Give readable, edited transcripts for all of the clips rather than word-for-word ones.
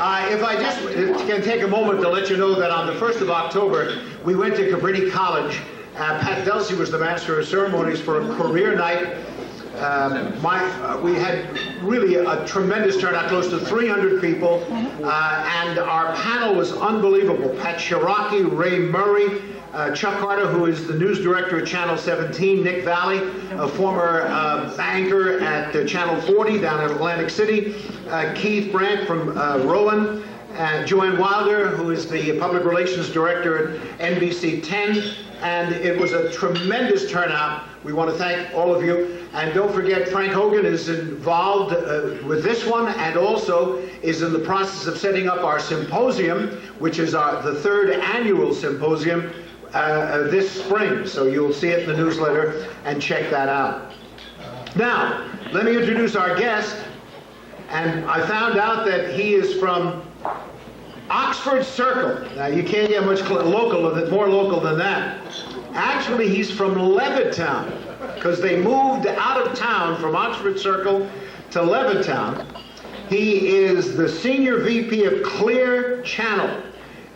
If I just can take a moment to let you know that on the 1st of October, we went to Cabrini College. Pat Delsey was the master of ceremonies for a career night. We had really a tremendous turnout, close to 300 people, and our panel was unbelievable. Pat Shiraki, Ray Murray, Chuck Carter, who is the news director at Channel 17, Nick Valley, a former anchor at Channel 40 down in Atlantic City, Keith Brandt from Rowan, Joanne Wilder, who is the public relations director at NBC 10, and it was a tremendous turnout. We want to thank all of you. And don't forget, Frank Hogan is involved with this one and also is in the process of setting up our symposium, which is the 3rd annual symposium this spring. So you'll see it in the newsletter and check that out. Now, let me introduce our guest. And I found out that he is from Oxford Circle. Now, you can't get much more local than that. Actually, he's from Levittown, because they moved out of town from Oxford Circle to Levittown. He is the Senior VP of Clear Channel.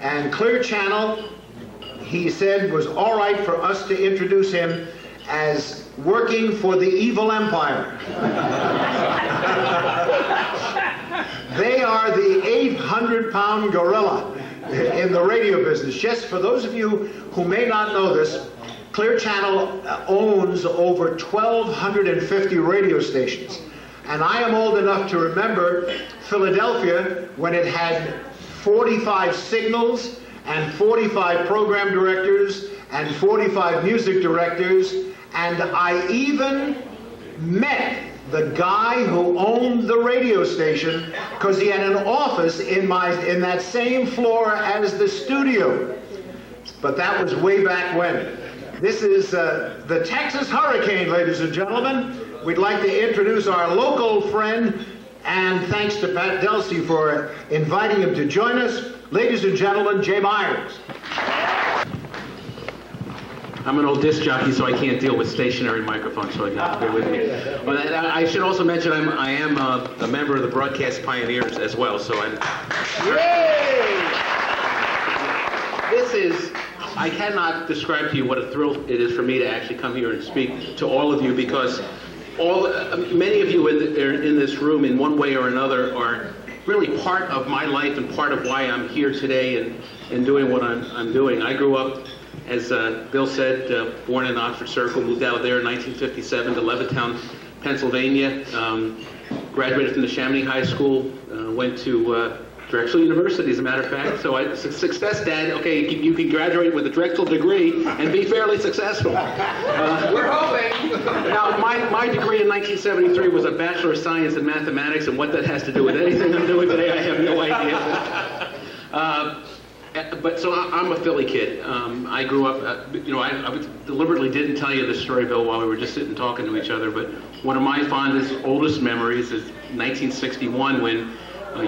And Clear Channel, he said, was all right for us to introduce him as working for the evil empire. They are the 800-pound gorilla in the radio business. Just for those of you who may not know this, Clear Channel owns over 1,250 radio stations. And I am old enough to remember Philadelphia when it had 45 signals and 45 program directors and 45 music directors. And I even met the guy who owned the radio station because he had an office in that same floor as the studio. But that was way back when. This is the Texas Hurricane, ladies and gentlemen. We'd like to introduce our local friend, and thanks to Pat Delsey for inviting him to join us. Ladies and gentlemen, Jay Meyers. I'm an old disc jockey, so I can't deal with stationary microphones, so I got to bear with me. But I should also mention I am a member of the Broadcast Pioneers as well, so I'm... Yay! This is... I cannot describe to you what a thrill it is for me to actually come here and speak to all of you, because many of you in this room, in one way or another, are really part of my life and part of why I'm here today and doing what I'm doing. I grew up, as Bill said, born in Oxford Circle, moved out there in 1957 to Levittown, Pennsylvania, graduated from the Chamonix High School, went to Drexel University, as a matter of fact. So success, Dad. Okay, you can graduate with a Drexel degree and be fairly successful. We're hoping. Now, my degree in 1973 was a Bachelor of Science in Mathematics, and what that has to do with anything I'm doing today, I have no idea. But so I'm a Philly kid. I grew up, I deliberately didn't tell you this story, Bill, while we were just sitting talking to each other, but one of my fondest, oldest memories is 1961 when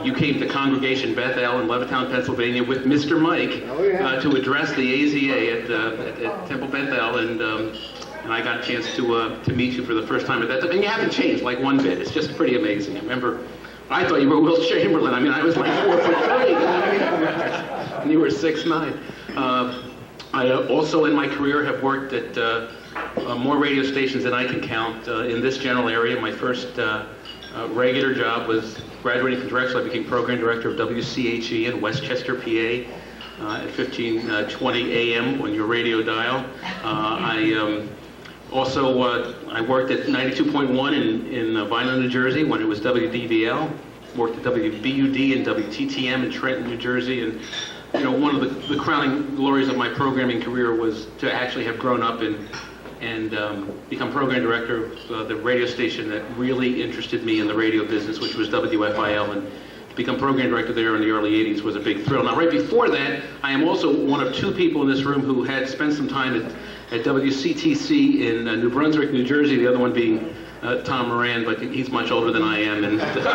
you came to Congregation Bethel in Levittown, Pennsylvania with Mr. Mike to address the AZA at Temple Bethel, and I got a chance to meet you for the first time at that time. And you haven't changed like one bit. It's just pretty amazing. I remember, I thought you were Will Chamberlain. I mean, I was like 4'3", and you were 6'9". I also in my career have worked at more radio stations than I can count in this general area. My first regular job was graduating from Drexel. I became program director of WCHE in Westchester, PA, at 1520 AM on your radio dial. I worked at 92.1 in Vineland, New Jersey when it was WDVL. Worked at WBUD and WTTM in Trenton, New Jersey, and one of the crowning glories of my programming career was to actually have grown up and become program director of the radio station that really interested me in the radio business, which was WFIL, and to become program director there in the early 80s was a big thrill. Now, right before that, I am also one of two people in this room who had spent some time at WCTC in New Brunswick, New Jersey, the other one being Tom Moran, but he's much older than I am, and it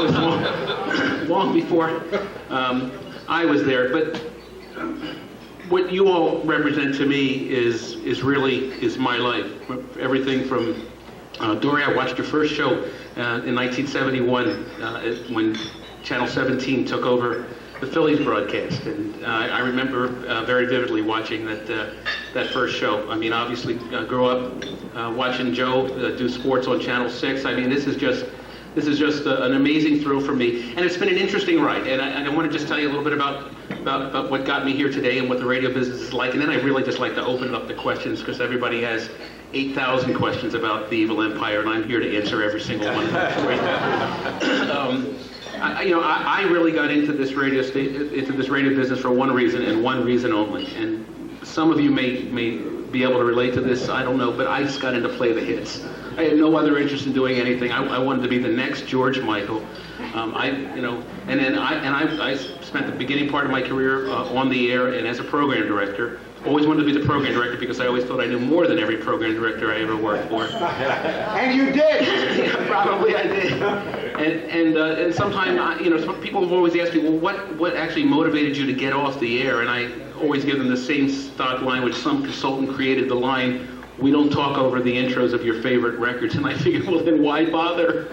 was long before I was there. But what you all represent to me is my life. Everything from Dory, I watched your first show in 1971 when Channel 17 took over the Phillies broadcast, and I remember very vividly watching that first show. I mean, obviously, grew up watching Joe do sports on Channel 6. I mean, this is just an amazing thrill for me, and it's been an interesting ride. And I want to just tell you a little bit about what got me here today and what the radio business is like. And then I really just like to open it up to questions, because everybody has 8,000 questions about the evil empire, and I'm here to answer every single one of them for you. I really got into this radio business for one reason and one reason only. And some of you may be able to relate to this. I don't know, but I just got into play the hits. I had no other interest in doing anything. I wanted to be the next George Michael. I spent the beginning part of my career on the air and as a program director. Always wanted to be the program director because I always thought I knew more than every program director I ever worked for. And you did! Yeah, probably I did. And sometimes, some people have always asked me, well, what actually motivated you to get off the air? And I always give them the same stock line, which some consultant created the line, "We don't talk over the intros of your favorite records." And I figured, well, then why bother?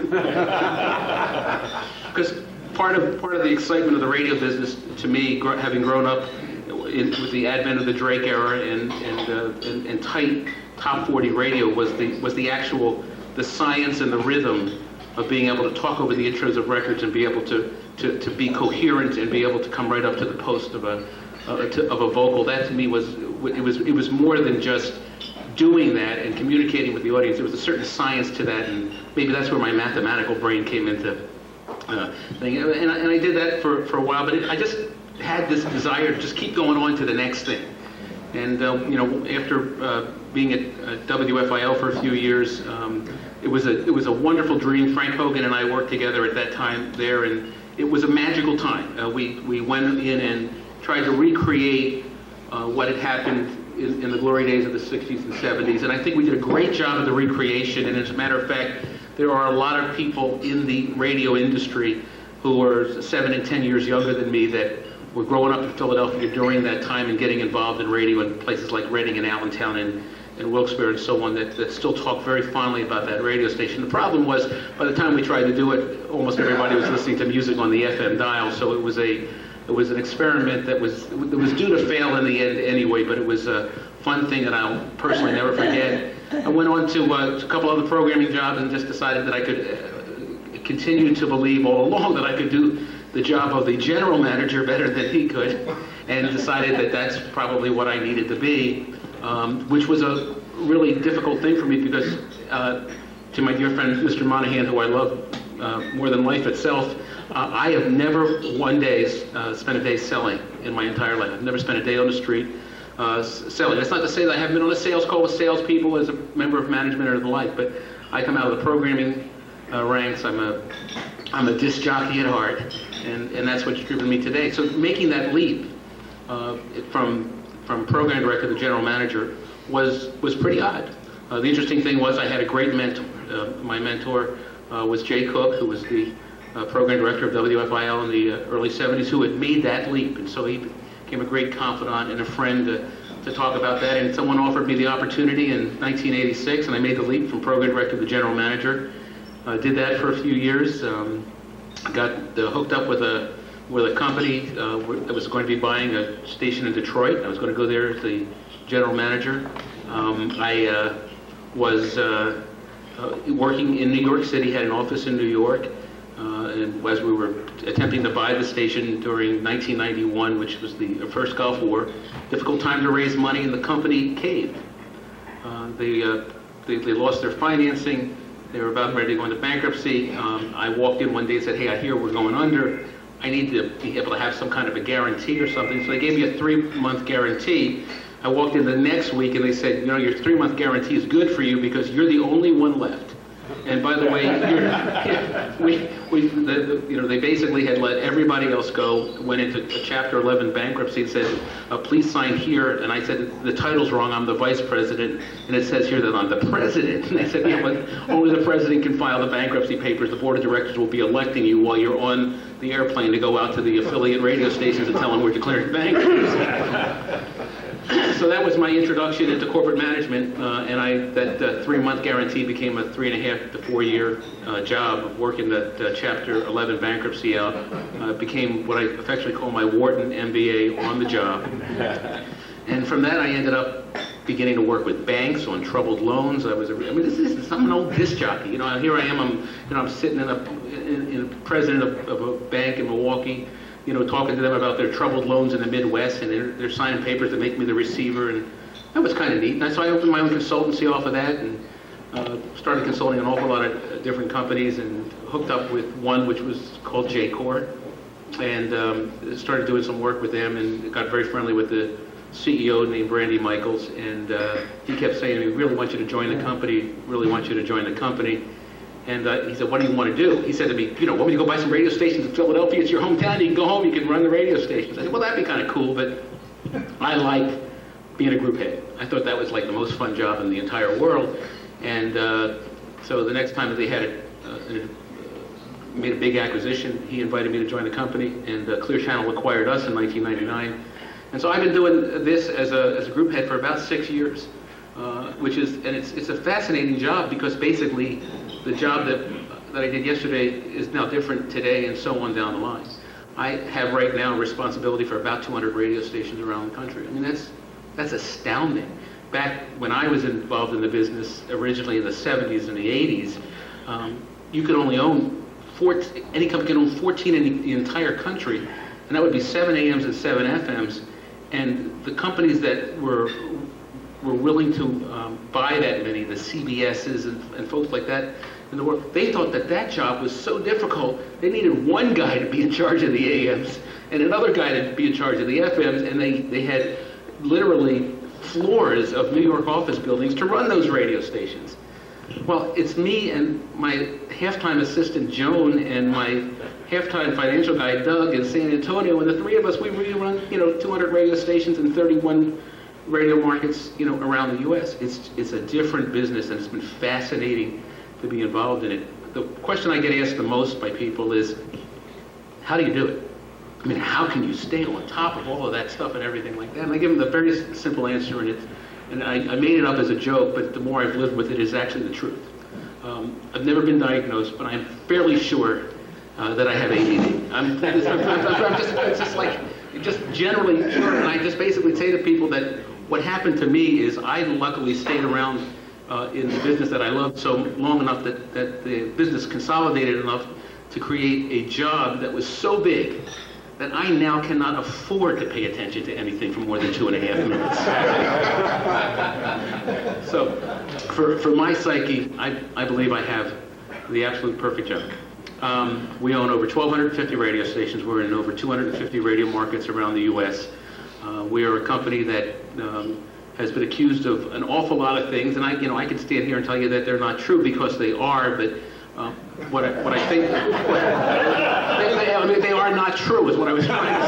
Because part of the excitement of the radio business, to me, having grown up with the advent of the Drake era and tight top 40 radio, was the science and the rhythm of being able to talk over the intros of records and be able to be coherent and be able to come right up to the post of a vocal. That to me was more than just doing that and communicating with the audience. There was a certain science to that, and maybe that's where my mathematical brain came into thing. And I did that for a while, but I just had this desire to just keep going on to the next thing. And after being at WFIL for a few years, it was a wonderful dream. Frank Hogan and I worked together at that time there, and it was a magical time. We went in and tried to recreate what had happened in the glory days of the 60s and 70s, and I think we did a great job of the recreation. And as a matter of fact, there are a lot of people in the radio industry who were 7 and 10 years younger than me that were growing up in Philadelphia during that time and getting involved in radio in places like Reading and Allentown and Wilkes-Barre and so on that still talk very fondly about that radio station. The problem was, by the time we tried to do it, almost everybody was listening to music on the FM dial, so it was an experiment that was due to fail in the end anyway, but it was a fun thing that I'll personally never forget. I went on to a couple other programming jobs and just decided that I could continue to believe all along that I could do the job of the general manager better than he could, and decided that that's probably what I needed to be, which was a really difficult thing for me because, to my dear friend Mr. Monahan, who I love more than life itself, I have never one day spent a day selling in my entire life. I've never spent a day on the street selling. That's not to say that I haven't been on a sales call with salespeople as a member of management or the like, but I come out of the programming ranks. I'm a disc jockey at heart, and that's what's driven me today. So making that leap from program director to general manager was pretty odd. The interesting thing was I had a great mentor. My mentor was Jay Cook, who was the program director of WFIL in the early 70s, who had made that leap, and so he became a great confidant and a friend to talk about that. And someone offered me the opportunity in 1986, and I made the leap from program director to general manager. Did that for a few years. Got hooked up with a company that was going to be buying a station in Detroit. I was going to go there as the general manager. I was working in New York City, had an office in New York, and as we were attempting to buy the station during 1991, which was the first Gulf War, difficult time to raise money, and the company caved. They lost their financing. They were about ready to go into bankruptcy. I walked in one day and said, "Hey, I hear we're going under. I need to be able to have some kind of a guarantee or something." So they gave me a 3-month guarantee. I walked in the next week and they said, "Your 3-month guarantee is good for you because you're the only one left. And by the way, they basically had let everybody else go, went into a Chapter 11 bankruptcy and said, please sign here." And I said, "The title's wrong, I'm the vice president." And it says here that I'm the president. And they said, "Yeah, but only the president can file the bankruptcy papers. The board of directors will be electing you while you're on the airplane to go out to the affiliate radio stations and tell them we're declaring bankruptcy." So that was my introduction into corporate management, and that 3-month guarantee became a 3.5 to 4 year job of working that Chapter 11 bankruptcy out. Became what I affectionately call my Wharton MBA on the job. And from that, I ended up beginning to work with banks on troubled loans. I'm an old disc jockey. Here I am. I'm sitting in president of a bank in Milwaukee. Talking to them about their troubled loans in the Midwest, and they're signing papers that make me the receiver, and that was kind of neat. And so I opened my own consultancy off of that, and started consulting an awful lot of different companies, and hooked up with one which was called J-Core, and started doing some work with them, and got very friendly with the CEO named Brandy Michaels, and he kept saying to me, "Really want you to join the company, really want you to join the company." And he said, "What do you want to do?" He said to me, "Want me to go buy some radio stations in Philadelphia? It's your hometown. You can go home. You can run the radio stations." I said, "Well, that'd be kind of cool, but I like being a group head." I thought that was like the most fun job in the entire world. And so the next time that they had made a big acquisition, he invited me to join the company, and Clear Channel acquired us in 1999. And so I've been doing this as a group head for about 6 years, it's a fascinating job, because basically the job that I did yesterday is now different today, and so on down the line. I have right now responsibility for about 200 radio stations around the country. That's astounding. Back when I was involved in the business, originally in the 70s and the 80s, you could only own any company could own 14 in the entire country, and that would be 7 AMs and 7 FMs. And the companies that were willing to buy that many, the CBSs and folks like that in the world, they thought that job was so difficult, they needed one guy to be in charge of the AMs and another guy to be in charge of the FMs, and they had literally floors of New York office buildings to run those radio stations. Well, it's me and my halftime assistant Joan and my halftime financial guy Doug in San Antonio, and the three of us, we run 200 radio stations in 31 radio markets around the U.S. It's a different business, and it's been fascinating to be involved in it. The question I get asked the most by people is, how do you do it? How can you stay on top of all of that stuff and everything like that? And I give them the very simple answer, and I made it up as a joke, but the more I've lived with it, is actually the truth. I've never been diagnosed, but I'm fairly sure that I have ADD. I'm just generally sure, and I just basically say to people that what happened to me is I luckily stayed around in the business that I loved so long enough that the business consolidated enough to create a job that was so big that I now cannot afford to pay attention to anything for more than 2.5 minutes. So for my psyche, I believe I have the absolute perfect job. We own over 1,250 radio stations. We're in over 250 radio markets around the U.S. We are a company that has been accused of an awful lot of things, and I can stand here and tell you that they're not true, because they are, but what I think, they are not true is what I was trying to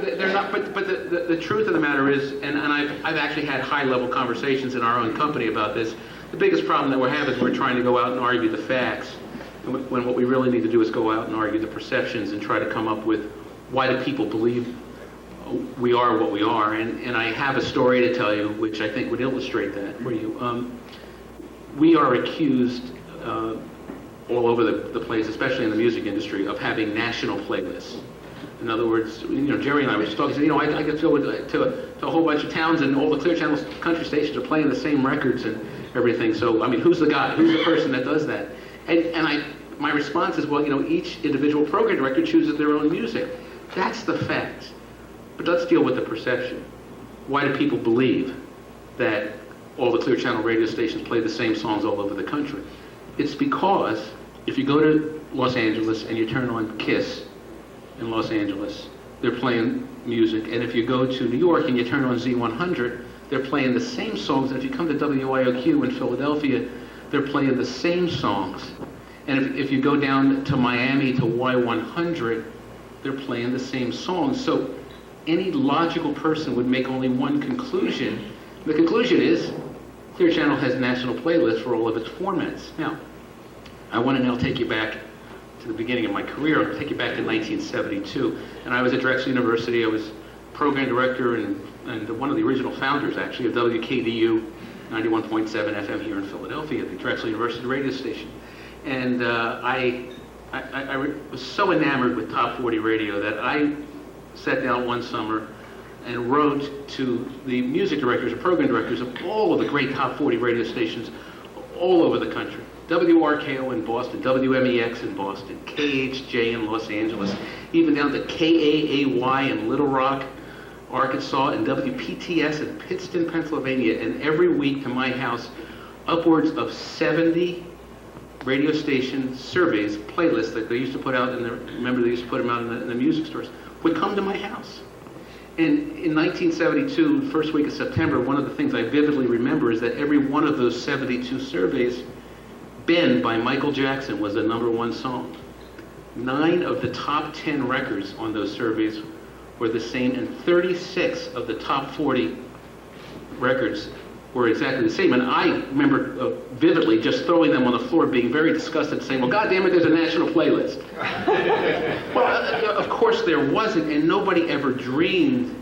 say. They're not, but the truth of the matter is, and I've actually had high-level conversations in our own company about this. The biggest problem that we have is we're trying to go out and argue the facts, when what we really need to do is go out and argue the perceptions and try to come up with why do people believe we are what we are. And I have a story to tell you which I think would illustrate that for you. We are accused all over the place, especially in the music industry, of having national playlists. In other words, Jerry and I were just talking, I could go to a whole bunch of towns, and all the Clear Channel country stations are playing the same records and everything. So, who's the guy? Who's the person that does that? And my response is, well, each individual program director chooses their own music. That's the fact. But let's deal with the perception. Why do people believe that all the Clear Channel radio stations play the same songs all over the country? It's because if you go to Los Angeles and you turn on KISS in Los Angeles, they're playing music. And if you go to New York and you turn on Z100, they're playing the same songs. And if you come to WYOQ in Philadelphia, they're playing the same songs. And if you go down to Miami to Y100, they're playing the same songs. So any logical person would make only one conclusion. The conclusion is Clear Channel has national playlists for all of its formats. Now, I want to now take you back to the beginning of my career. I'll take you back to 1972. And I was at Drexel University. I was program director and one of the original founders, actually, of WKDU 91.7 FM here in Philadelphia, the Drexel University radio station. And I was so enamored with Top 40 radio that I sat down one summer and wrote to the music directors and program directors of all of the great Top 40 radio stations all over the country. WRKO in Boston, WMEX in Boston, KHJ in Los Angeles, even down to KAAY in Little Rock, Arkansas, and WPTS in Pittston, Pennsylvania. And every week to my house, upwards of 70 radio station surveys, playlists that they used to put out, remember they used to put them out in the music stores, would come to my house. And in 1972, first week of September, one of the things I vividly remember is that every one of those 72 surveys, Ben by Michael Jackson was the #1 song. 9 of the top 10 records on those surveys were the same, and 36 of the top 40 records were exactly the same. And I remember vividly just throwing them on the floor, being very disgusted, saying, well, God damn it, there's a national playlist. Well, of course there wasn't, and nobody ever dreamed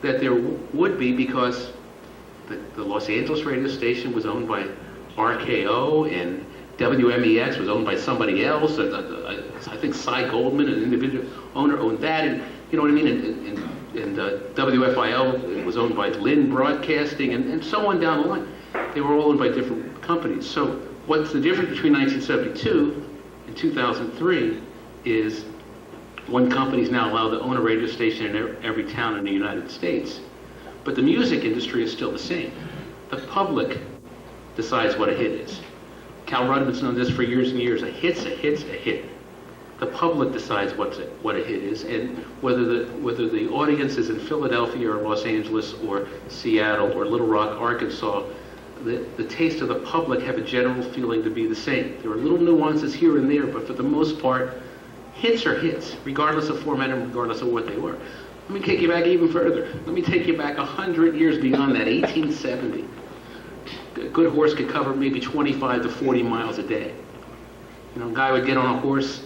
that there would be, because the Los Angeles radio station was owned by RKO, and WMEX was owned by somebody else. I think Cy Goldman, an individual owner, owned that, and you know what I mean? And WFIL was owned by Lynn Broadcasting, and so on down the line. They were all owned by different companies. So what's the difference between 1972 and 2003 is one company's now allowed to own a radio station in every town in the United States. But the music industry is still the same. The public decides what a hit is. Cal Rudman's known this for years and years. A hit's a hit's a hit. The public decides what a hit is, and whether the audience is in Philadelphia or Los Angeles or Seattle or Little Rock, Arkansas, the taste of the public have a general feeling to be the same. There are little nuances here and there, but for the most part, hits are hits, regardless of format and regardless of what they were. Let me take you back even further. Let me take you back 100 years beyond that, 1870. A good horse could cover maybe 25 to 40 miles a day. You know, a guy would get on a horse,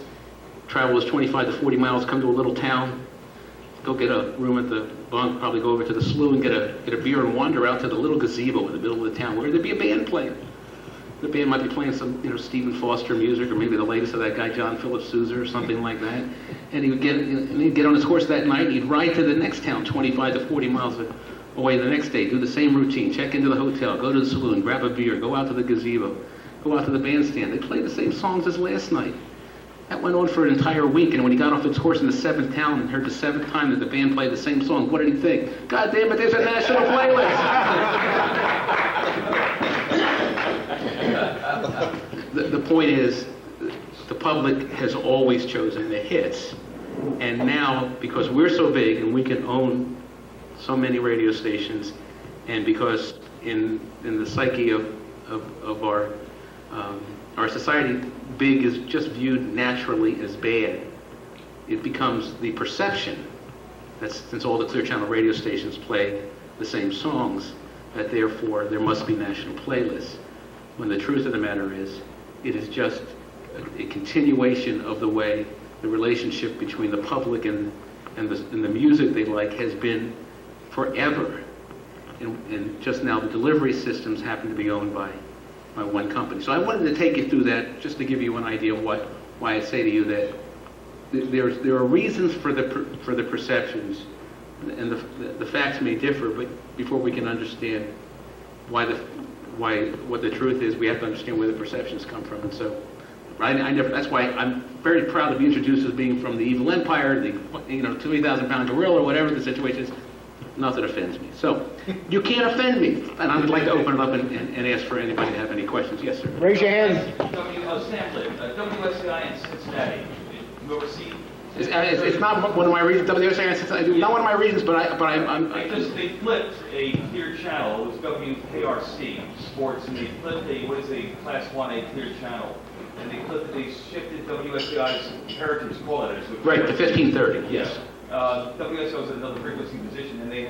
travel his 25 to 40 miles, come to a little town, go get a room at the bunk, probably go over to the slough and get a beer and wander out to the little gazebo in the middle of the town where there'd be a band playing. The band might be playing some, Stephen Foster music, or maybe the latest of that guy John Philip Sousa or something like that. And he'd get on his horse that night, and he'd ride to the next town, 25 to 40 miles away the next day, do the same routine, check into the hotel, go to the saloon, grab a beer, go out to the gazebo, go out to the bandstand. They play the same songs as last night. That went on for an entire week, and when he got off his horse in the 7th town and heard the 7th time that the band played the same song, what did he think? God damn it, there's a national playlist! The point is, the public has always chosen the hits, and now, because we're so big and we can own so many radio stations, and because in the psyche of our society, big is just viewed naturally as bad. It becomes the perception that since all the Clear Channel radio stations play the same songs, that therefore there must be national playlists. When the truth of the matter is, it is just a continuation of the way the relationship between the public and the music they like has been forever. And just now the delivery systems happen to be owned by one company. So I wanted to take you through that just to give you an idea of why I say to you that there are reasons for the perceptions, and the facts may differ, but before we can understand what the truth is, we have to understand where the perceptions come from. And so that's why I'm very proud to be introduced as being from the evil empire, the 20,000-pound gorilla, whatever the situation is. Nothing offends me. So, you can't offend me. And I would like to open it up and ask for anybody to have any questions. Yes, sir. Raise your hand. WSCI in Cincinnati. You oversee? It's not one of my reasons. WSCI in Cincinnati. Not one of my reasons, but I'm. Because they flipped a clear channel. It was WKRC Sports, and they flipped a Class 1A clear channel. And they shifted WSCI's heritage call letters. Right, to 1530. Yes. WSO is another frequency position, and they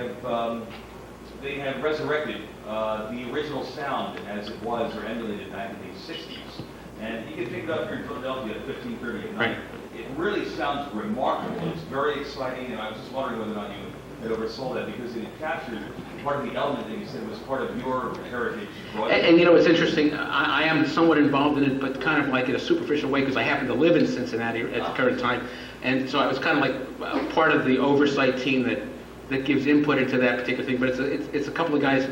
have resurrected the original sound as it was or emulated back in the 60s. And you can pick it up here in Philadelphia at 15:30 at night. Right. It really sounds remarkable. It's very exciting, and I was just wondering whether or not you that oversaw that, because it captured part of the element that you said was part of your heritage. And it's interesting, I am somewhat involved in it, but kind of like in a superficial way, because I happen to live in Cincinnati at the current time. And so I was kind of like part of the oversight team that gives input into that particular thing. But it's a couple of guys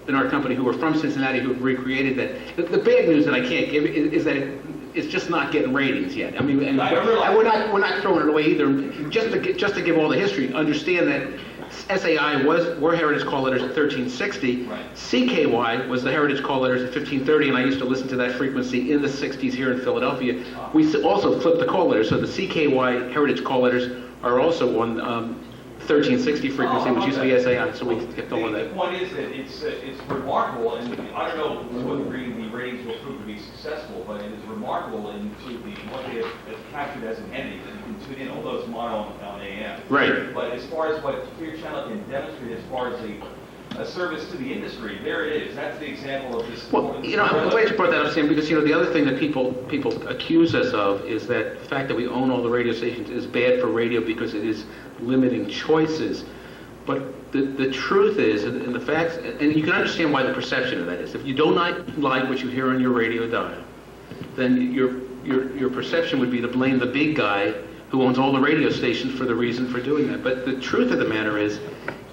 in our company who are from Cincinnati who have recreated that. The bad news that I can't give is that it's just not getting ratings yet. I mean, and we're not throwing it away either. Just to give all the history, understand that SAI were heritage call letters at 1360. Right. CKY was the heritage call letters at 1530, and I used to listen to that frequency in the 60s here in Philadelphia. We also flipped the call letters, so the CKY heritage call letters are also on 1360 frequency, which used to be SAI, so we kept all of that. The point is that it's remarkable, and I don't know to what degree the ratings will prove to be successful, but it is remarkable into what they have captured as an entity. You can tune in, although it's mono on AM. Right. But as far as what Clear Channel can demonstrate as far as a service to the industry, there it is. That's the example of this. Well, I'm glad you brought that up, Sam, because the other thing that people accuse us of is that the fact that we own all the radio stations is bad for radio because it is limiting choices. But the truth is, and the facts, and you can understand why the perception of that is. If you do not like what you hear on your radio dial, then your perception would be to blame the big guy who owns all the radio stations for the reason for doing that. But the truth of the matter is,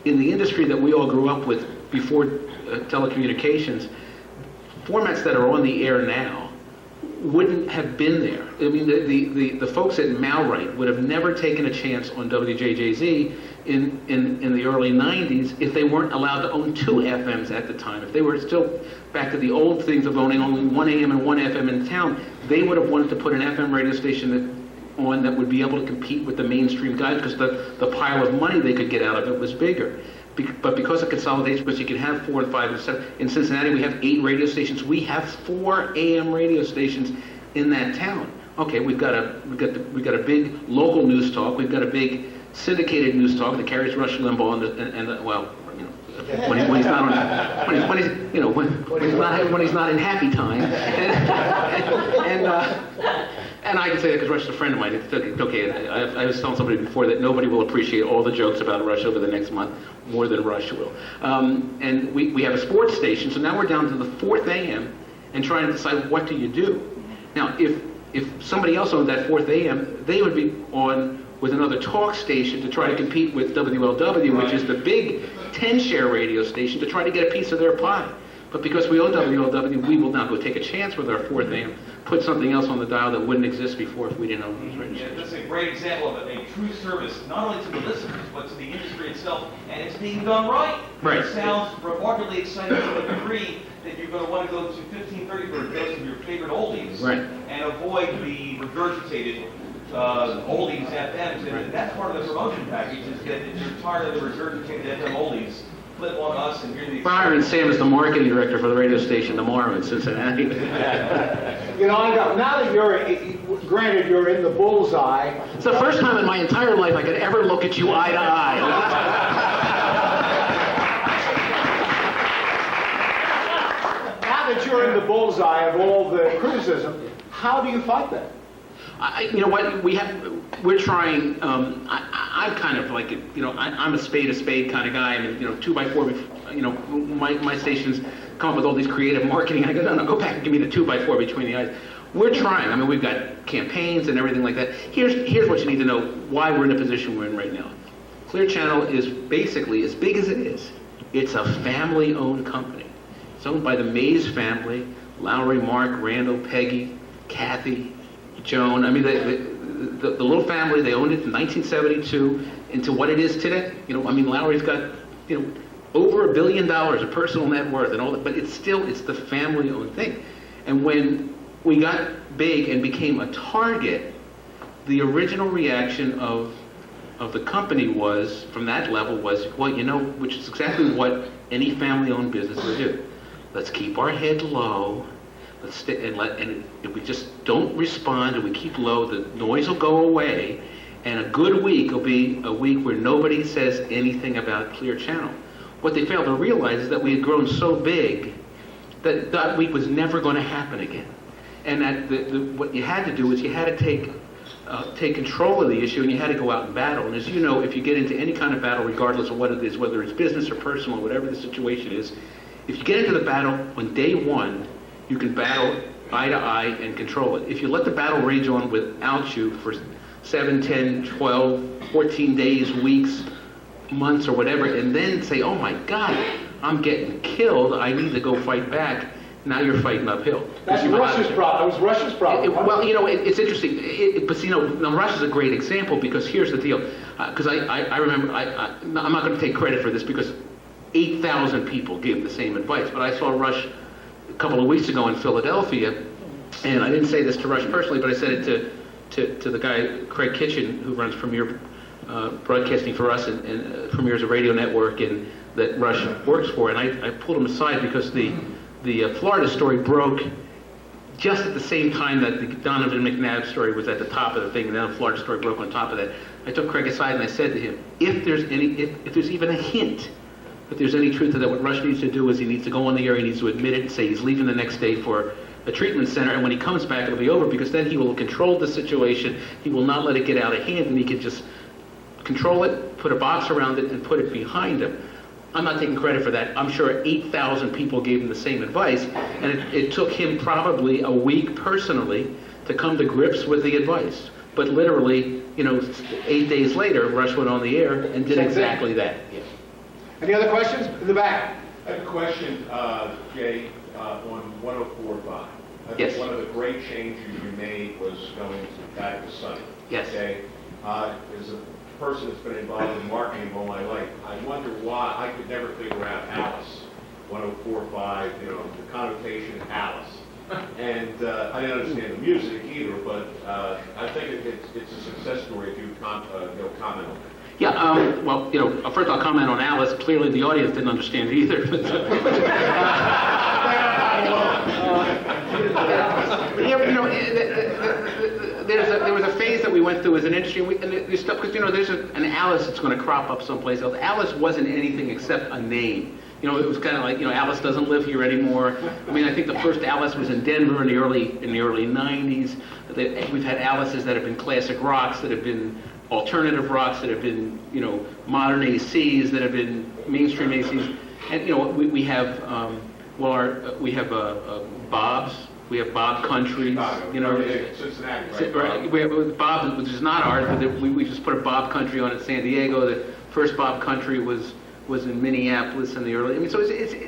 in the industry that we all grew up with before telecommunications, formats that are on the air now wouldn't have been there. I mean, the folks at Malright would have never taken a chance on WJJZ in the early 90s if they weren't allowed to own 2 FMs at the time. If they were still back to the old things of owning only 1 AM and 1 FM in town, they would have wanted to put an FM radio station that would be able to compete with the mainstream guys, because the pile of money they could get out of it was bigger. But because of consolidation, because you can have 4 and 5 and 7. In Cincinnati, we have 8 radio stations. We have 4 AM radio stations in that town. Okay, we've got a big local news talk. We've got a big syndicated news talk that carries Rush Limbaugh and when he's not on, when he's not in happy time. And I can say that because Rush is a friend of mine. It's okay. I was telling somebody before that nobody will appreciate all the jokes about Rush over the next month more than Rush will. And we have a sports station, so now we're down to the 4th AM and trying to decide what do you do. Now, if somebody else owned that 4th AM, they would be on with another talk station to try to compete with WLW, which is the big 10-share radio station, to try to get a piece of their pie. But because we own WLW, we will now go take a chance with our 4th AM, put something else on the dial that wouldn't exist before if we didn't own those radio stations. Yeah, that's a great example of a true service, not only to the listeners, but to the industry itself, and it's being done right. Right. It sounds remarkably exciting to the degree that you're going to want to go to 1530 for a dose of your favorite oldies, Right. and avoid the regurgitated oldies FMs. And that's part of the promotion package, is that if you're tired of the regurgitated FM oldies, flip on us and hear the... Byron Sam is the marketing director for the radio station tomorrow in Cincinnati. Now that granted you're in the bullseye. It's the first time in my entire life I could ever look at you eye to eye. Now that you're in the bullseye of all the criticism, how do you fight that? You know what, we're trying, I'm kind of like, I'm a spade kind of guy. I mean, 2x4, my stations come up with all these creative marketing. I go, no, go back and give me the 2x4 between the eyes. We're trying. I mean, we've got campaigns and everything like that. Here's what you need to know why we're in the position we're in right now. Clear Channel is basically, as big as it is, it's a family-owned company. It's owned by the Mays family, Lowry, Mark, Randall, Peggy, Kathy, Joan. I mean, the little family, they owned it in 1972 into what it is today. Lowry's got, over $1 billion of personal net worth and all that, but it's the family-owned thing. And when we got big and became a target, the original reaction of the company was, from that level, was, well, which is exactly what any family-owned business would do. Let's keep our head low. Let's stay, and if we just don't respond and we keep low, the noise will go away, and a good week will be a week where nobody says anything about Clear Channel. What they failed to realize is that we had grown so big that week was never going to happen again. And that what you had to do is you had to take take control of the issue, and you had to go out and battle. And as you know, if you get into any kind of battle, regardless of what it is, whether it's business or personal, whatever the situation is, if you get into the battle on day one, you can battle eye to eye and control it. If you let the battle rage on without you for 7, 10, 12, 14 days, weeks, months, or whatever, and then say, oh my God, I'm getting killed, I need to go fight back, now you're fighting uphill. That's Russia's problem. That was Russia's problem. Well, it's interesting. But now Russia's a great example because here's the deal. Because I remember, I'm not going to take credit for this because 8,000 people gave the same advice. But I saw Rush a couple of weeks ago in Philadelphia, and I didn't say this to Rush personally, but I said it to the guy, Craig Kitchen, who runs Premier Broadcasting for us, and Premier's a radio network and that Rush works for. And I pulled him aside because the Florida story broke just at the same time that the Donovan McNabb story was at the top of the thing, and then the Florida story broke on top of that. I took Craig aside and I said to him, if there's even a hint that there's any truth to that, what Rush needs to do is he needs to go on the air, he needs to admit it and say he's leaving the next day for a treatment center, and when he comes back it'll be over, because then he will control the situation, he will not let it get out of hand, and he can just control it, put a box around it, and put it behind him. I'm not taking credit for that. I'm sure 8,000 people gave him the same advice, and it took him probably a week personally to come to grips with the advice. But literally, 8 days later, Rush went on the air and did exactly that. Yeah. Any other questions? In the back. I have a question, Jay, on 104.5. I Yes. think one of the great changes you made was going back to Sunny. Yes. Okay? As a person that's been involved in marketing all my life, I wonder why I could never figure out Alice, 104.5, the connotation of Alice. And I didn't understand the music either, but I think it's a success story if you comment on it. Yeah, well, first I'll comment on Alice. Clearly the audience didn't understand it either. There was a phase that we went through as an industry, and there's stuff, because there's an Alice that's going to crop up someplace else. Alice wasn't anything except a name. It was kind of like, Alice doesn't live here anymore. I mean, I think the first Alice was in Denver in the early 90s. We've had Alices that have been classic rocks, that have been alternative rocks, that have been, modern ACs, that have been mainstream ACs. And, we have, Bob's. We have Bob Countries, Cincinnati, right? We have Bob, which is not ours, but we just put a Bob Country on at San Diego. The first Bob Country was in Minneapolis in the early. So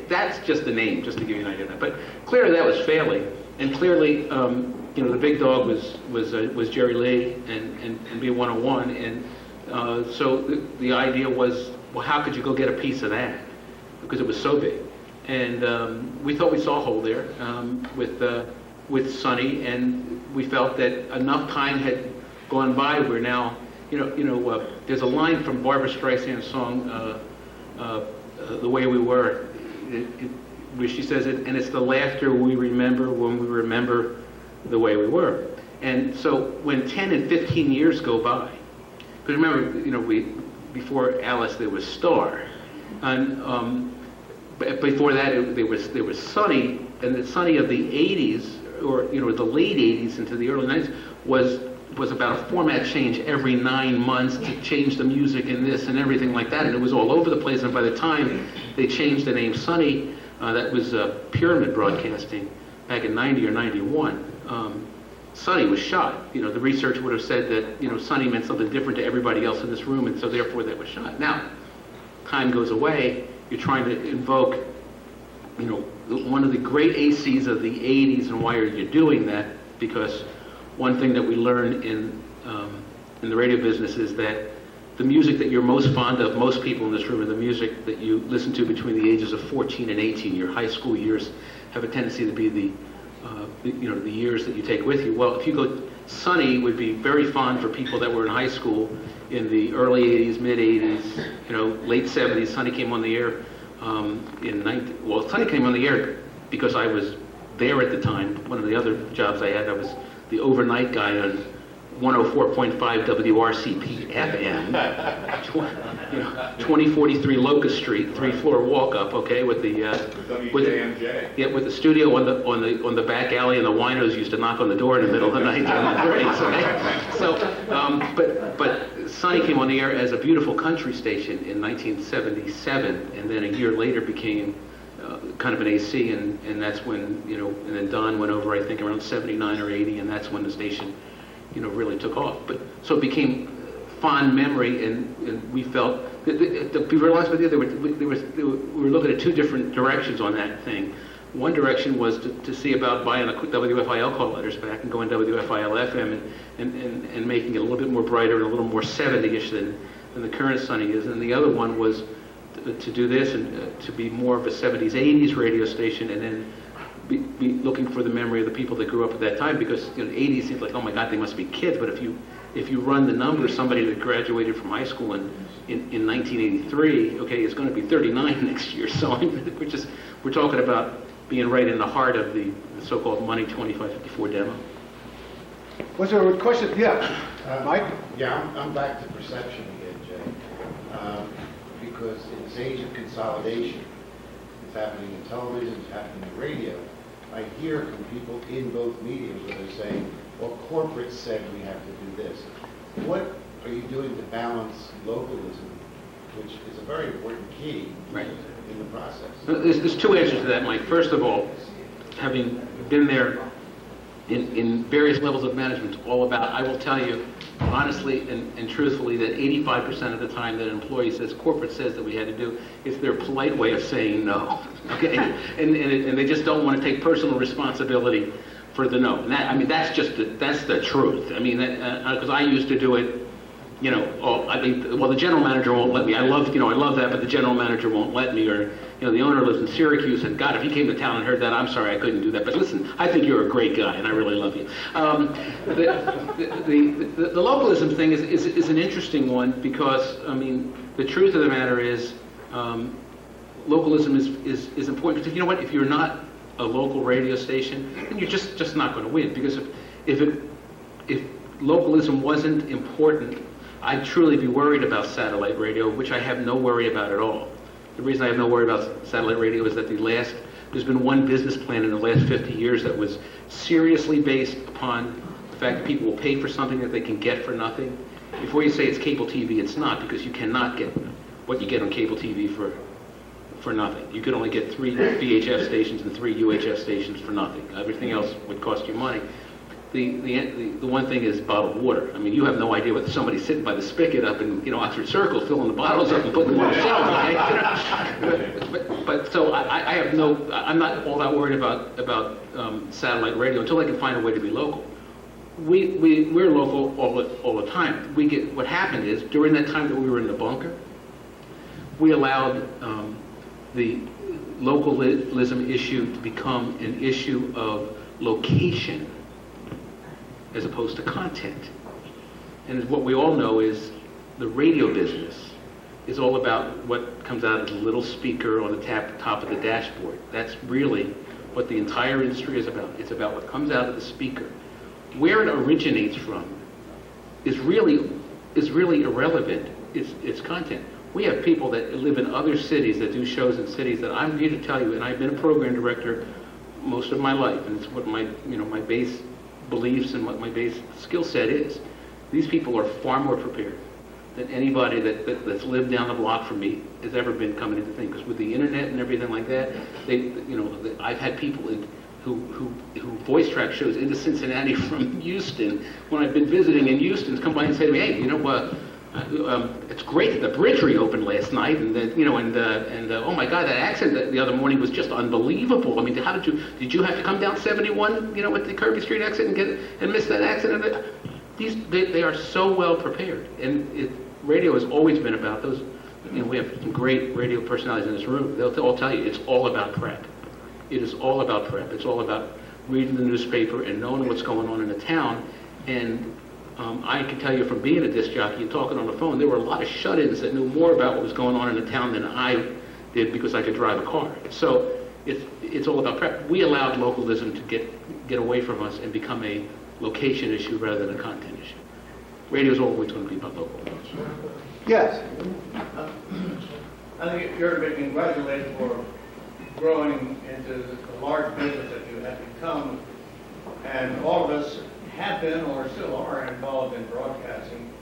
that's just the name, just to give you an idea of that. But clearly that was failing, and clearly, the big dog was Jerry Lee and B101, and so the idea was, well, how could you go get a piece of that? Because it was so big. And we thought we saw a hole there with Sonny, and we felt that enough time had gone by where now, there's a line from Barbra Streisand's song, The Way We Were, where she says it, and it's the laughter we remember when we remember the way we were. And so when 10 and 15 years go by, because remember, before Alice there was Star, and before that, there was Sonny, and the Sonny of the 80s, or the late 80s into the early 90s, was about a format change every 9 months to change the music and this and everything like that, and it was all over the place. And by the time they changed the name Sonny, that was Pyramid Broadcasting back in 90 or 91. Sonny was shot. The research would have said that Sonny meant something different to everybody else in this room, and so therefore that was shot. Now, time goes away. You're trying to invoke, one of the great ACs of the 80s, and why are you doing that? Because one thing that we learn in the radio business is that the music that you're most fond of, most people in this room, and the music that you listen to between the ages of 14 and 18, your high school years, have a tendency to be the years that you take with you. Well, if you go, Sonny would be very fond for people that were in high school in the early 80s, mid 80s, late 70s. Sonny came on the air Sonny came on the air because I was there at the time. One of the other jobs I had, I was the overnight guy 104.5 WRCP FM, 2043 Locust Street, 3-floor walk-up, okay, with the with the studio on the back alley, and the winos used to knock on the door in the middle of the night during the breaks, okay? So, but Sonny came on the air as a beautiful country station in 1977, and then a year later became kind of an AC, and that's when, and then Don went over, I think, around 79 or 80, and that's when the station, really took off. But so it became fond memory, and we felt, to be real honest with you, we were looking at two different directions on that thing. One direction was to see about buying a WFIL call letters back and going WFIL FM and making it a little bit more brighter and a little more 70-ish than the current Sonny is. And the other one was to do this and to be more of a 70s, 80s radio station, and then be looking for the memory of the people that grew up at that time, because 80s seems like, oh my God, they must be kids. But if you run the numbers, somebody that graduated from high school in 1983, okay, is going to be 39 next year. So we're talking about being right in the heart of the so-called Money 2554 demo. Was there a question? Yeah, Mike? Yeah, I'm back to perception again, Jay. Because in this age of consolidation, it's happening in television, it's happening in radio. I hear from people in both mediums where they're saying, well, corporate said we have to do this. What are you doing to balance localism, which is a very important key in the process? There's two answers to that, Mike. First of all, having been there in various levels of management, all about, I will tell you, honestly and truthfully, that 85% of the time that an employee says, corporate says that we had to do, it's their polite way of saying no, okay? and they just don't want to take personal responsibility for the no. And that's the truth. I mean, because I used to do it, the general manager won't let me. I love that, but the general manager won't let me. Or, the owner lives in Syracuse, and God, if he came to town and heard that, I'm sorry, I couldn't do that. But listen, I think you're a great guy, and I really love you. The localism thing is an interesting one, because, the truth of the matter is, localism is important. Because you know what? If you're not a local radio station, then you're just not going to win. Because if localism wasn't important, I'd truly be worried about satellite radio, which I have no worry about at all. The reason I have no worry about satellite radio is that there's been one business plan in the last 50 years that was seriously based upon the fact that people will pay for something that they can get for nothing. Before you say it's cable TV, it's not, because you cannot get what you get on cable TV for nothing. You could only get 3 VHF stations and 3 UHF stations for nothing. Everything else would cost you money. The one thing is bottled water. You have no idea whether somebody's sitting by the spigot up in Oxford Circle, filling the bottles up and putting them on the shelf. Okay? But so I'm not all that worried about satellite radio until I can find a way to be local. We're local all the time. What happened is, during that time that we were in the bunker, we allowed the localism issue to become an issue of location as opposed to content. And what we all know is the radio business is all about what comes out of the little speaker on the top of the dashboard. That's really what the entire industry is about. It's about what comes out of the speaker. Where it originates from is really irrelevant. It's content. We have people that live in other cities that do shows in cities that I'm here to tell you, and I've been a program director most of my life, and it's what my base beliefs and what my base skill set is. These people are far more prepared than anybody that's lived down the block from me has ever been coming into things. Because with the internet and everything like that, I've had people who voice track shows into Cincinnati from Houston when I've been visiting in Houston, come by and say to me, hey, it's great that the bridge reopened last night, and oh my God, that accent the other morning was just unbelievable. How did you have to come down 71, with the Kirby Street exit and miss that accident? They are so well prepared, and radio has always been about those. We have some great radio personalities in this room. They'll all tell you it's all about prep. It is all about prep. It's all about reading the newspaper and knowing what's going on in the town. And I can tell you from being a disc jockey and talking on the phone, there were a lot of shut-ins that knew more about what was going on in the town than I did, because I could drive a car. So it's all about prep. We allowed localism to get away from us and become a location issue rather than a content issue. Radio is always going to be about local. Yes. I think you're to be congratulated for growing into the large business that you have become. And all of us have been or still are involved in broadcasting.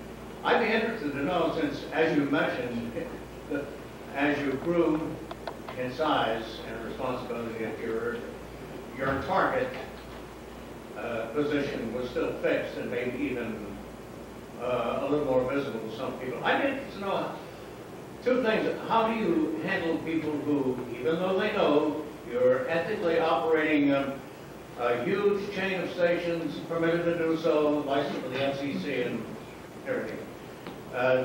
I'd be interested to know, since, as you mentioned, that as you grew in size and responsibility, if your target position was still fixed and maybe even a little more visible to some people. I'd be interested to know two things. How do you handle people who, even though they know you're ethically operating a huge chain of stations, permitted to do so, licensed with the FCC and everything,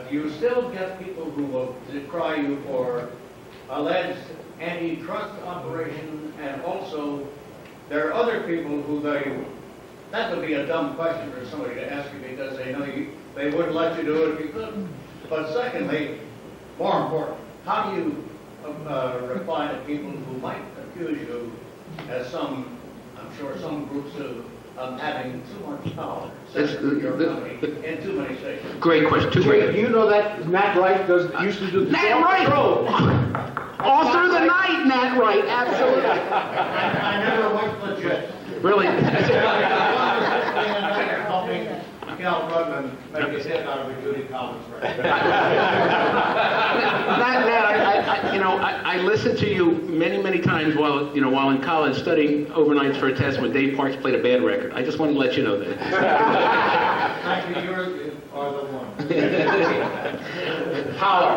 do you still get people who will decry you for alleged antitrust operation, and also there are other people who that would be a dumb question for somebody to ask you because they know they wouldn't let you do it if you couldn't. But secondly, more important, how do you reply to people who might accuse you, as I'm sure some groups do, of having too much power, especially your company, in too many stations? Great question. Two Do great. you know that Nat Wright used to do the Nat same Wright! control? All through the night, Nat Wright, absolutely. I never went legit. Really? Helping Cal Rudman make his hit out of a Judy Collins record. I listened to you many times while in college studying overnights for a test when Dave Parks played a bad record. I just want to let you know that. Thank you, you are the one. Power.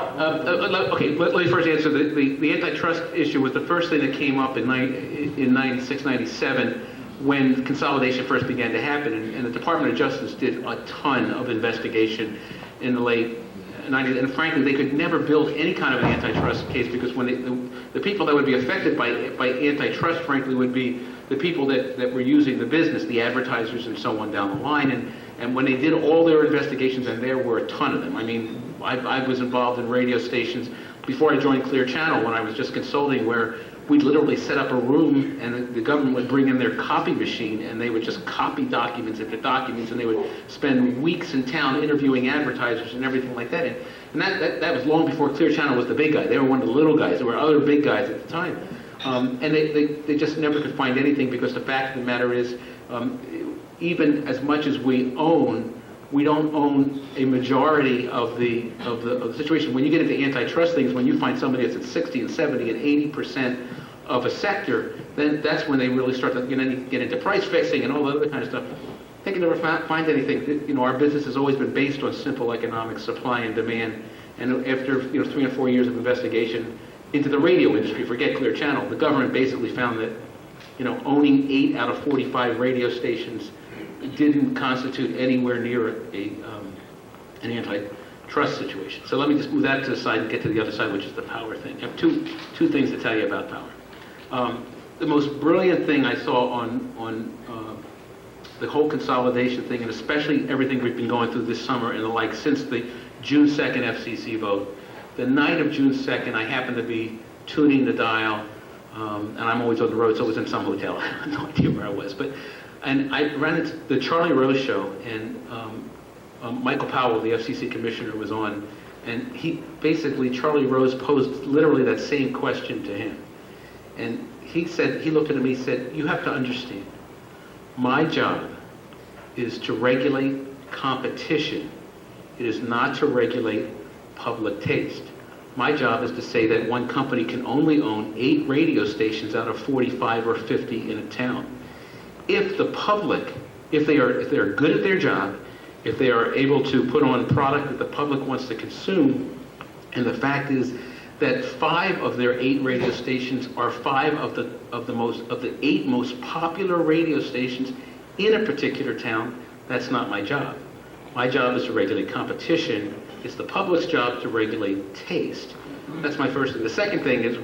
Okay, let me first answer. The antitrust issue was the first thing that came up in 96, 97 when consolidation first began to happen. And the Department of Justice did a ton of investigation in the late 90s. And frankly, they could never build any kind of an antitrust case because when the people that would be affected by antitrust, frankly, would be the people that were using the business, the advertisers and so on down the line. And when they did all their investigations, and there were a ton of them. I mean, I was involved in radio stations before I joined Clear Channel when I was just consulting, where we'd literally set up a room and the government would bring in their copy machine and they would just copy documents after documents, and they would spend weeks in town interviewing advertisers and everything like that. And that was long before Clear Channel was the big guy. They were one of the little guys. There were other big guys at the time. And they just never could find anything, because the fact of the matter is, even as much as we own, we don't own a majority of the situation. When you get into antitrust things, when you find somebody that's at 60 and 70 and 80% of a sector, then that's when they really start to get into price fixing and all that other kind of stuff. They can never find anything. Our business has always been based on simple economic supply and demand. And after 3 or 4 years of investigation into the radio industry, forget Clear Channel, the government basically found that owning 8 out of 45 radio stations didn't constitute anywhere near an antitrust situation. So let me just move that to the side and get to the other side, which is the power thing. I have two things to tell you about power. The most brilliant thing I saw on the whole consolidation thing, and especially everything we've been going through this summer and the like, since the June 2nd FCC vote, the night of June 2nd, I happened to be tuning the dial, and I'm always on the road, so I was in some hotel. I have no idea where I was, and I ran into the Charlie Rose show, and Michael Powell, the FCC commissioner, was on, and Charlie Rose posed literally that same question to him. And he looked at me, he said, "You have to understand, my job is to regulate competition. It is not to regulate public taste. My job is to say that one company can only own 8 radio stations out of 45 or 50 in a town. If the public, if they are good at their job, if they are able to put on product that the public wants to consume, and the fact is that 5 of their 8 radio stations are 5 of the 8 most popular radio stations in a particular town, that's not my job. My job is to regulate competition. It's the public's job to regulate taste." That's my first thing. The second thing is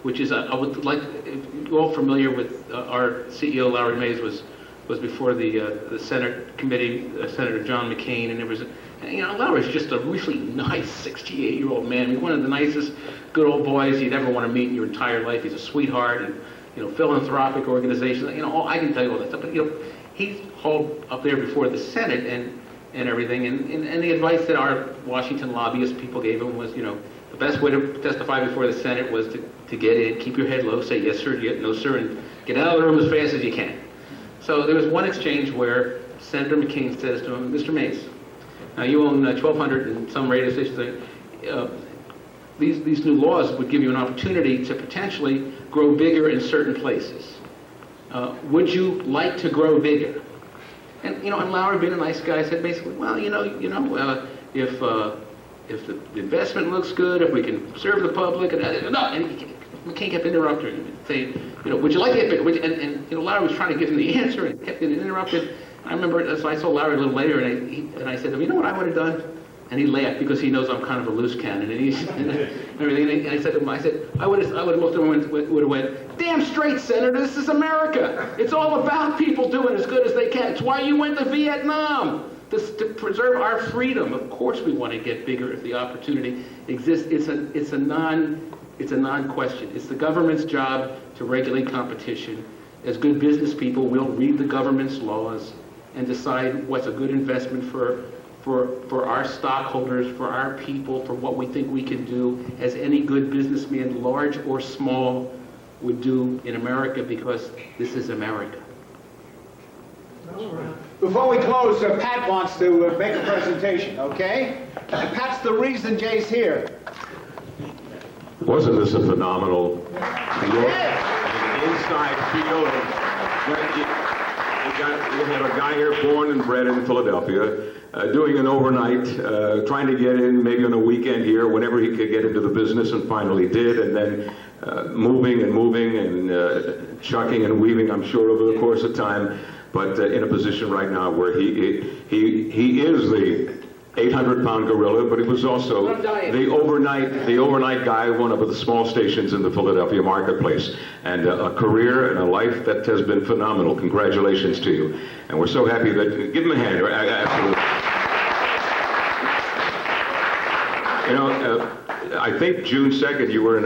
which is I would like, if you're all familiar with our CEO Larry Meyers was before the Senate committee, Senator John McCain, and there was Larry's just a really nice 68-year-old man. He's one of the nicest good old boys you'd ever want to meet in your entire life. He's a sweetheart, and philanthropic organizations. I can tell you all that stuff, but he's hauled up there before the Senate and everything, and the advice that our Washington lobbyist people gave him was, the best way to testify before the Senate was to get in, keep your head low, say yes sir, no sir, and get out of the room as fast as you can. So there was one exchange where Senator McCain says to him, Mr. Mays, now you own 1,200 and some radio stations. These new laws would give you an opportunity to potentially grow bigger in certain places. Would you like to grow bigger? And and Lowry, being a nice guy, said basically, well, if the investment looks good, if we can serve the public, and McCain kept interrupting him, saying, would you like to get bigger? And Lowry was trying to give him the answer and kept getting interrupted. I remember, so I saw Lowry a little later, and I said to him, you know what I would have done? And he laughed because he knows I'm kind of a loose cannon, and everything. And I said to him, I would have looked at him and would have went, damn straight, Senator, this is America. It's all about people doing as good as they can. It's why you went to Vietnam, to preserve our freedom. Of course we want to get bigger if the opportunity exists. It's a non-question. It's the government's job to regulate competition. As good business people, we'll read the government's laws and decide what's a good investment for our stockholders, for our people, for what we think we can do, as any good businessman, large or small, would do in America, because this is America. Before we close, Pat wants to make a presentation, okay? And Pat's the reason Jay's here. Wasn't this a phenomenal look? Inside field. You have a guy here born and bred in Philadelphia, doing an overnight, trying to get in maybe on a weekend here, whenever he could get into the business, and finally did, and then moving and chucking and weaving, I'm sure, over the course of time, but in a position right now where he is the 800-pound gorilla, but he was also the overnight guy, one of the small stations in the Philadelphia marketplace, and a career and a life that has been phenomenal. Congratulations to you, and we're so happy that. Give him a hand. Absolutely. I think June 2nd you were in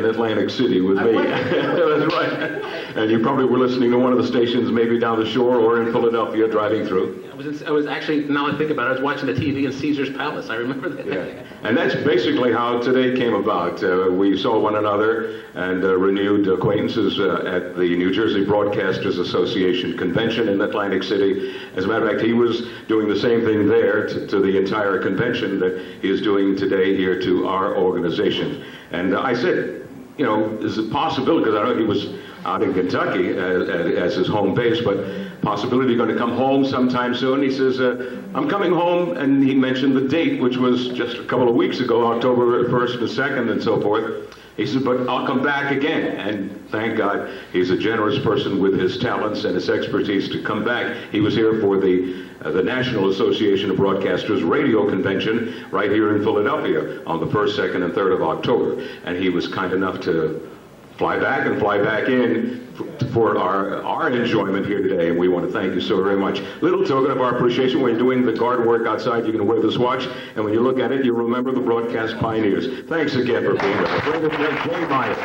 Atlantic City with me. That's right. And you probably were listening to one of the stations maybe down the shore or in Philadelphia driving through. I was actually, now I think about it, I was watching the TV in Caesar's Palace. I remember that. Yeah. And that's basically how today came about. We saw one another and renewed acquaintances at the New Jersey Broadcasters Association convention in Atlantic City. As a matter of fact, he was doing the same thing there to the entire convention that he is doing today here to our organization. And I said, is it possible, because I know he was out in Kentucky as his home base, but possibility going to come home sometime soon? He says, I'm coming home, and he mentioned the date, which was just a couple of weeks ago, October 1st and 2nd and so forth. He said, but I'll come back again. And thank God, he's a generous person with his talents and his expertise to come back. He was here for the National Association of Broadcasters Radio Convention right here in Philadelphia on the 1st, 2nd, and 3rd of October. And he was kind enough to fly back and fly back in for our enjoyment here today, and we want to thank you so very much. Little token of our appreciation, when you're doing the guard work outside, you can wear this watch, and when you look at it, you remember the broadcast pioneers. Thanks again for being with us. Jay Meyers.